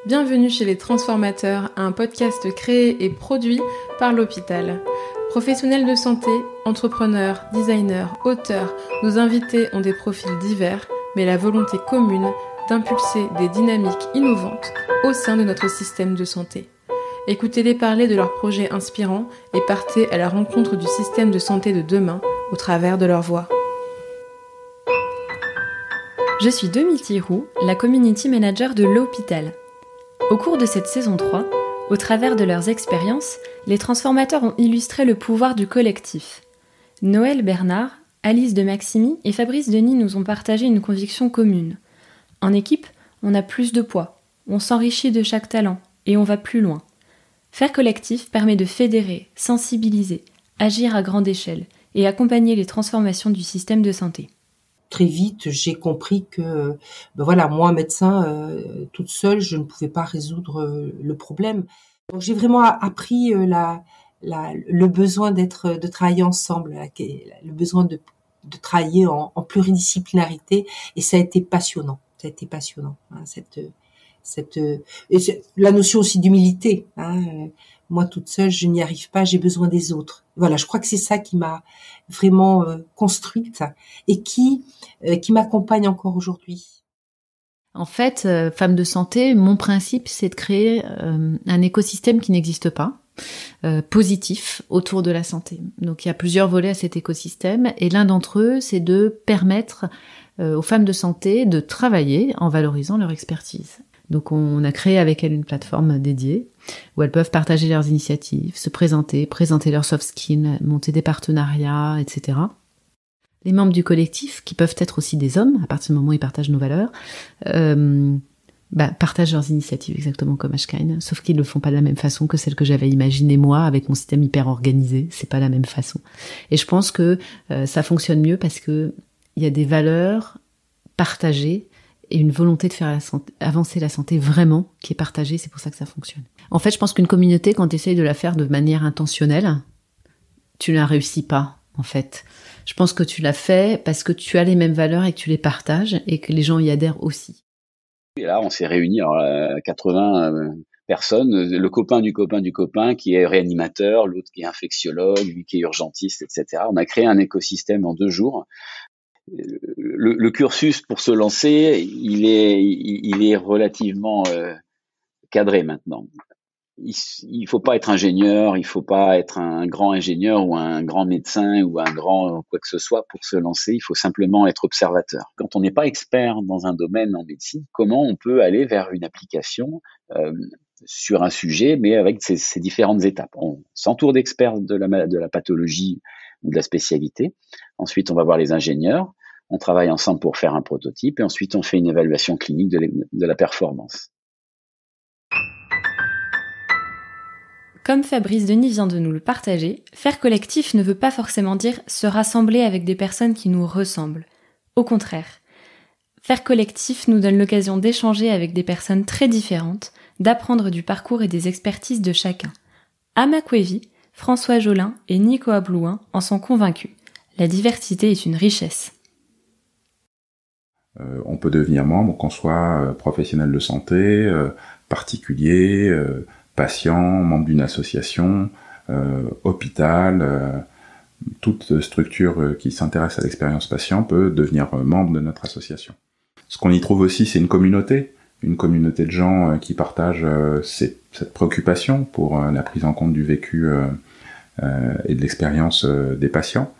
Bienvenue chez Les Transformateurs, un podcast créé et produit par l'hôpital. Professionnels de santé, entrepreneurs, designers, auteurs, nos invités ont des profils divers, mais la volonté commune d'impulser des dynamiques innovantes au sein de notre système de santé. Écoutez-les parler de leurs projets inspirants et partez à la rencontre du système de santé de demain au travers de leur voix. Je suis Domiti Roux, la Community Manager de l'hôpital. Au cours de cette saison 3, au travers de leurs expériences, les transformateurs ont illustré le pouvoir du collectif. Noël Bernard, Alice de Maximi et Fabrice Denis nous ont partagé une conviction commune. En équipe, on a plus de poids, on s'enrichit de chaque talent et on va plus loin. Faire collectif permet de fédérer, sensibiliser, agir à grande échelle et accompagner les transformations du système de santé. Très vite, j'ai compris que, moi, médecin, toute seule, je ne pouvais pas résoudre le problème. Donc, j'ai vraiment appris le besoin de travailler ensemble, le besoin de travailler en pluridisciplinarité, et ça a été passionnant. La notion aussi d'humilité. Moi, toute seule, je n'y arrive pas, j'ai besoin des autres. Voilà, je crois que c'est ça qui m'a vraiment construite et qui m'accompagne encore aujourd'hui. En fait, femme de santé, mon principe, c'est de créer un écosystème qui n'existe pas, positif, autour de la santé. Donc il y a plusieurs volets à cet écosystème, et l'un d'entre eux, c'est de permettre aux femmes de santé de travailler en valorisant leur expertise. Donc on a créé avec elles une plateforme dédiée où elles peuvent partager leurs initiatives, se présenter leurs soft skills, monter des partenariats, etc. Les membres du collectif, qui peuvent être aussi des hommes, à partir du moment où ils partagent nos valeurs, partagent leurs initiatives exactement comme Ashkine, sauf qu'ils le font pas de la même façon que celle que j'avais imaginée moi, avec mon système hyper organisé. C'est pas la même façon. Et je pense que ça fonctionne mieux parce que il y a des valeurs partagées et une volonté de faire avancer la santé vraiment qui est partagée, c'est pour ça que ça fonctionne. En fait, je pense qu'une communauté, quand tu essayes de la faire de manière intentionnelle, tu ne la réussis pas, en fait. Je pense que tu l'as fait parce que tu as les mêmes valeurs et que tu les partages et que les gens y adhèrent aussi. Et là, on s'est réunis, 80 personnes, le copain du copain qui est réanimateur, l'autre qui est infectiologue, lui qui est urgentiste, etc. On a créé un écosystème en 2 jours. Le cursus pour se lancer, il est relativement cadré maintenant. Il faut pas être ingénieur, il faut pas être un grand ingénieur ou un grand médecin ou un grand quoi que ce soit pour se lancer. Il faut simplement être observateur. Quand on n'est pas expert dans un domaine en médecine, comment on peut aller vers une application sur un sujet, mais avec ces différentes étapes? On s'entoure d'experts de la pathologie ou de la spécialité. Ensuite, on va voir les ingénieurs. On travaille ensemble pour faire un prototype et ensuite on fait une évaluation clinique de la performance. Comme Fabrice Denis vient de nous le partager, faire collectif ne veut pas forcément dire se rassembler avec des personnes qui nous ressemblent. Au contraire, faire collectif nous donne l'occasion d'échanger avec des personnes très différentes, d'apprendre du parcours et des expertises de chacun. Ama Kwevi, François Jolin et Nico Ablouin en sont convaincus. La diversité est une richesse. On peut devenir membre, qu'on soit professionnel de santé, particulier, patient, membre d'une association, hôpital, toute structure qui s'intéresse à l'expérience patient peut devenir membre de notre association. Ce qu'on y trouve aussi, c'est une communauté de gens qui partagent cette préoccupation pour la prise en compte du vécu et de l'expérience des patients.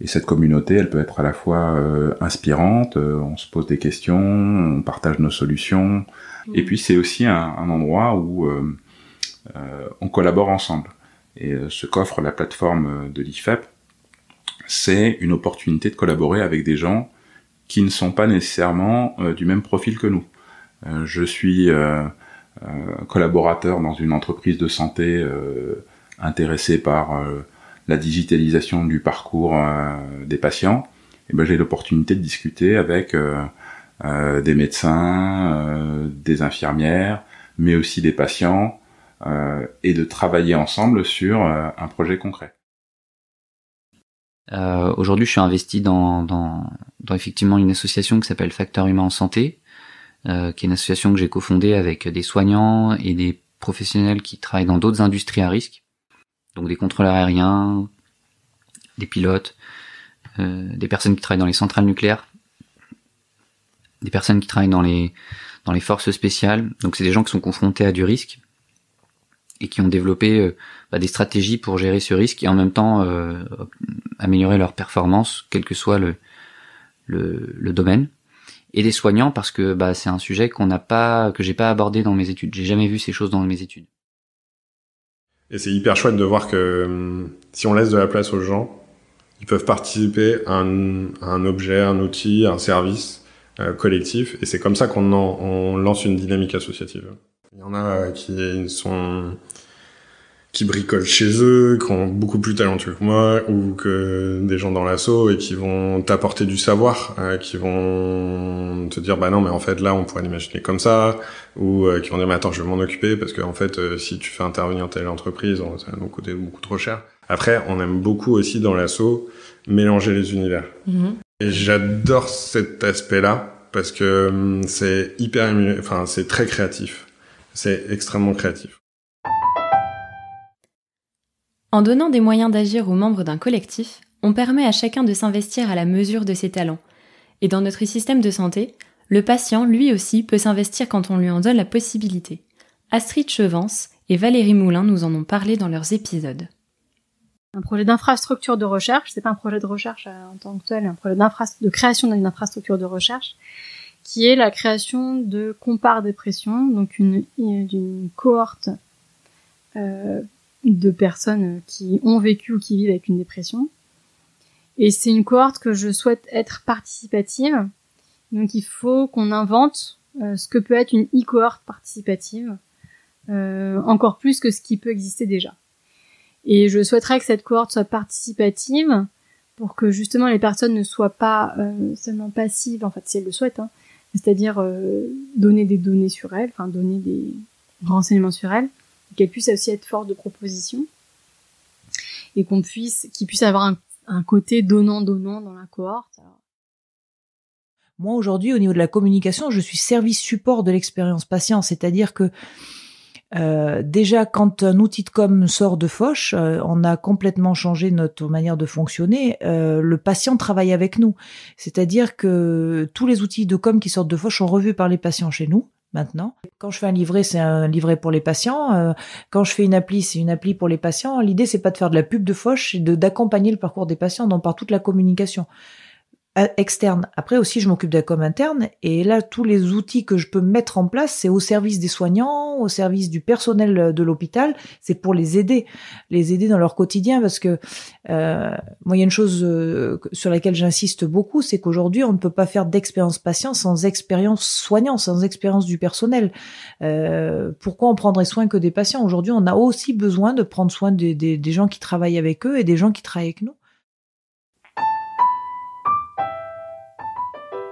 Et cette communauté, elle peut être à la fois inspirante, on se pose des questions, on partage nos solutions, et puis c'est aussi un endroit où on collabore ensemble. Et ce qu'offre la plateforme de l'IFEP, c'est une opportunité de collaborer avec des gens qui ne sont pas nécessairement du même profil que nous. Je suis collaborateur dans une entreprise de santé intéressée par la digitalisation du parcours des patients. Et j'ai l'opportunité de discuter avec des médecins, des infirmières, mais aussi des patients, et de travailler ensemble sur un projet concret. Aujourd'hui, je suis investi dans effectivement une association qui s'appelle Facteur Humain en Santé, qui est une association que j'ai cofondée avec des soignants et des professionnels qui travaillent dans d'autres industries à risque, donc des contrôleurs aériens, des pilotes, des personnes qui travaillent dans les centrales nucléaires, des personnes qui travaillent dans les forces spéciales. Donc c'est des gens qui sont confrontés à du risque et qui ont développé des stratégies pour gérer ce risque et en même temps améliorer leur performance, quel que soit le domaine. Et des soignants parce que c'est un sujet que j'ai pas abordé dans mes études. J'ai jamais vu ces choses dans mes études. Et c'est hyper chouette de voir que si on laisse de la place aux gens, ils peuvent participer à un objet, un outil, un service collectif. Et c'est comme ça on lance une dynamique associative. Il y en a qui bricolent chez eux, qui ont beaucoup plus talentueux que moi, ou que des gens dans l'asso et qui vont t'apporter du savoir, qui vont te dire non mais en fait là on pourrait l'imaginer comme ça, ou qui vont dire mais attends je vais m'en occuper parce que en fait si tu fais intervenir telle entreprise ça va nous coûter beaucoup trop cher. Après on aime beaucoup aussi dans l'asso mélanger les univers. Et j'adore cet aspect-là parce que c'est c'est très créatif, c'est extrêmement créatif. En donnant des moyens d'agir aux membres d'un collectif, on permet à chacun de s'investir à la mesure de ses talents. Et dans notre système de santé, le patient, lui aussi, peut s'investir quand on lui en donne la possibilité. Astrid Chevance et Valérie Moulin nous en ont parlé dans leurs épisodes. Un projet d'infrastructure de recherche, c'est pas un projet de recherche en tant que tel, un projet de création d'une infrastructure de recherche, qui est la création de Compare Dépression, donc d'une cohorte de personnes qui ont vécu ou qui vivent avec une dépression. Et c'est une cohorte que je souhaite être participative. Donc il faut qu'on invente ce que peut être une e-cohorte participative, encore plus que ce qui peut exister déjà. Et je souhaiterais que cette cohorte soit participative pour que justement les personnes ne soient pas seulement passives, en fait si elles le souhaitent, c'est-à-dire donner des données sur elles, donner des renseignements sur elles, qu'elle puisse aussi être force de proposition et qu'il puisse avoir un côté donnant dans la cohorte. Moi aujourd'hui au niveau de la communication, je suis service support de l'expérience patient, c'est-à-dire que déjà quand un outil de com sort de Foch, on a complètement changé notre manière de fonctionner. Le patient travaille avec nous, c'est-à-dire que tous les outils de com qui sortent de Foch sont revus par les patients chez nous. Maintenant, quand je fais un livret, c'est un livret pour les patients. Quand je fais une appli, c'est une appli pour les patients. L'idée, c'est pas de faire de la pub de Foch, c'est d'accompagner le parcours des patients, donc par toute la communication externe. Après aussi, je m'occupe de la com interne. Et là, tous les outils que je peux mettre en place, c'est au service des soignants, au service du personnel de l'hôpital. C'est pour les aider dans leur quotidien. Parce que moi, il y a une chose sur laquelle j'insiste beaucoup, c'est qu'aujourd'hui, on ne peut pas faire d'expérience patient sans expérience soignant, sans expérience du personnel. Pourquoi on prendrait soin que des patients? Aujourd'hui, on a aussi besoin de prendre soin des gens qui travaillent avec eux et des gens qui travaillent avec nous.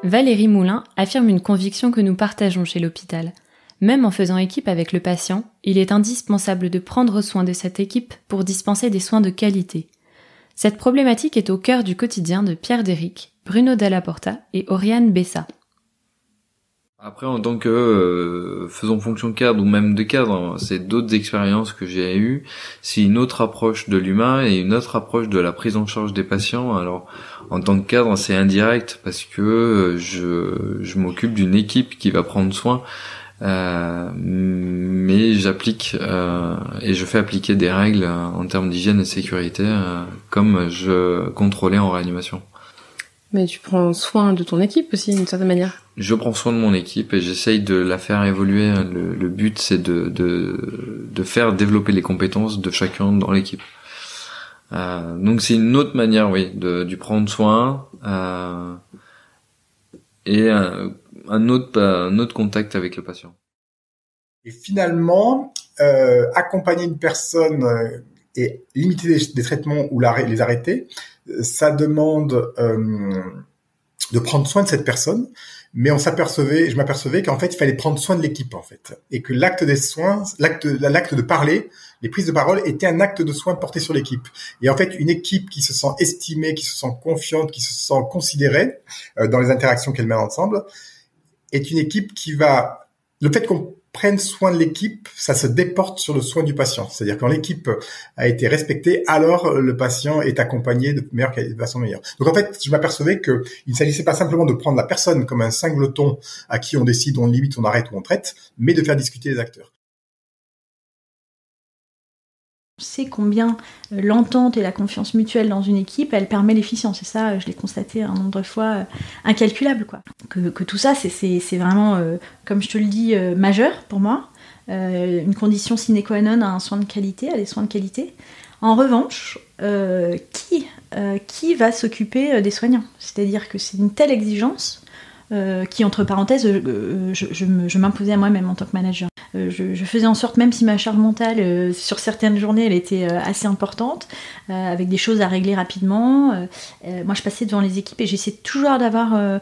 Valérie Moulin affirme une conviction que nous partageons chez l'hôpital. Même en faisant équipe avec le patient, il est indispensable de prendre soin de cette équipe pour dispenser des soins de qualité. Cette problématique est au cœur du quotidien de Pierre Déric, Bruno Dalla Porta et Oriane Bessa. Après, en tant que faisant fonction de cadre ou même de cadre, c'est d'autres expériences que j'ai eues. C'est une autre approche de l'humain et une autre approche de la prise en charge des patients. Alors, en tant que cadre, c'est indirect parce que je m'occupe d'une équipe qui va prendre soin, mais j'applique et je fais appliquer des règles en termes d'hygiène et de sécurité, comme je contrôlais en réanimation. Mais tu prends soin de ton équipe aussi, d'une certaine manière. Je prends soin de mon équipe et j'essaye de la faire évoluer. Le but, c'est de faire développer les compétences de chacun dans l'équipe. Donc c'est une autre manière, oui, du prendre soin et un autre contact avec le patient. Et finalement, accompagner une personne et limiter des traitements ou les arrêter, ça demande de prendre soin de cette personne, mais je m'apercevais qu'en fait, il fallait prendre soin de l'équipe, en fait. Et que l'acte des soins, l'acte de parler, les prises de parole étaient un acte de soin porté sur l'équipe. Et en fait, une équipe qui se sent estimée, qui se sent confiante, qui se sent considérée dans les interactions qu'elle met ensemble, est une équipe qui va... Le fait qu'on prenne soin de l'équipe, ça se déporte sur le soin du patient. C'est-à-dire quand l'équipe a été respectée, alors le patient est accompagné de façon meilleure. Donc en fait, je m'apercevais que il ne s'agissait pas simplement de prendre la personne comme un singleton à qui on décide, on limite, on arrête ou on traite, mais de faire discuter les acteurs. On sait combien l'entente et la confiance mutuelle dans une équipe, elle permet l'efficience. Et ça, je l'ai constaté un nombre de fois incalculable, quoi. Que tout ça, c'est vraiment, comme je te le dis, majeur pour moi. Une condition sine qua non à un soin de qualité, à des soins de qualité. En revanche, qui va s'occuper des soignants ? C'est-à-dire que c'est une telle exigence qui, entre parenthèses, je m'imposais à moi-même en tant que manager. Je faisais en sorte, même si ma charge mentale, sur certaines journées, elle était assez importante, avec des choses à régler rapidement, moi je passais devant les équipes et j'essayais toujours d'avoir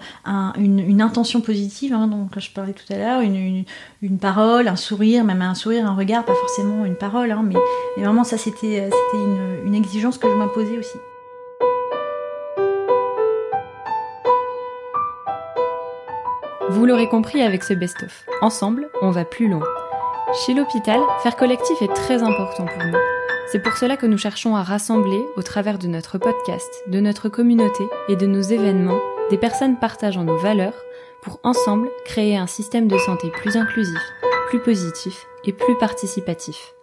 une intention positive, hein, donc je parlais tout à l'heure, une parole, un sourire, même un sourire, un regard, pas forcément une parole, hein, mais vraiment ça c'était une exigence que je m'imposais aussi. Vous l'aurez compris avec ce best-of. Ensemble, on va plus loin. Chez l'hôpital, faire collectif est très important pour nous. C'est pour cela que nous cherchons à rassembler, au travers de notre podcast, de notre communauté et de nos événements, des personnes partageant nos valeurs pour ensemble créer un système de santé plus inclusif, plus positif et plus participatif.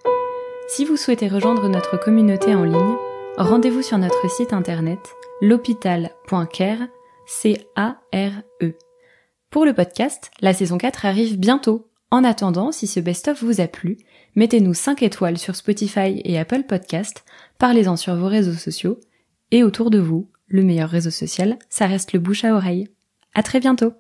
Si vous souhaitez rejoindre notre communauté en ligne, rendez-vous sur notre site internet l'hôpital.care, C-A-R-E. Pour le podcast, la saison 4 arrive bientôt. En attendant, si ce best-of vous a plu, mettez-nous 5 étoiles sur Spotify et Apple Podcast, parlez-en sur vos réseaux sociaux, et autour de vous, le meilleur réseau social, ça reste le bouche à oreille. À très bientôt!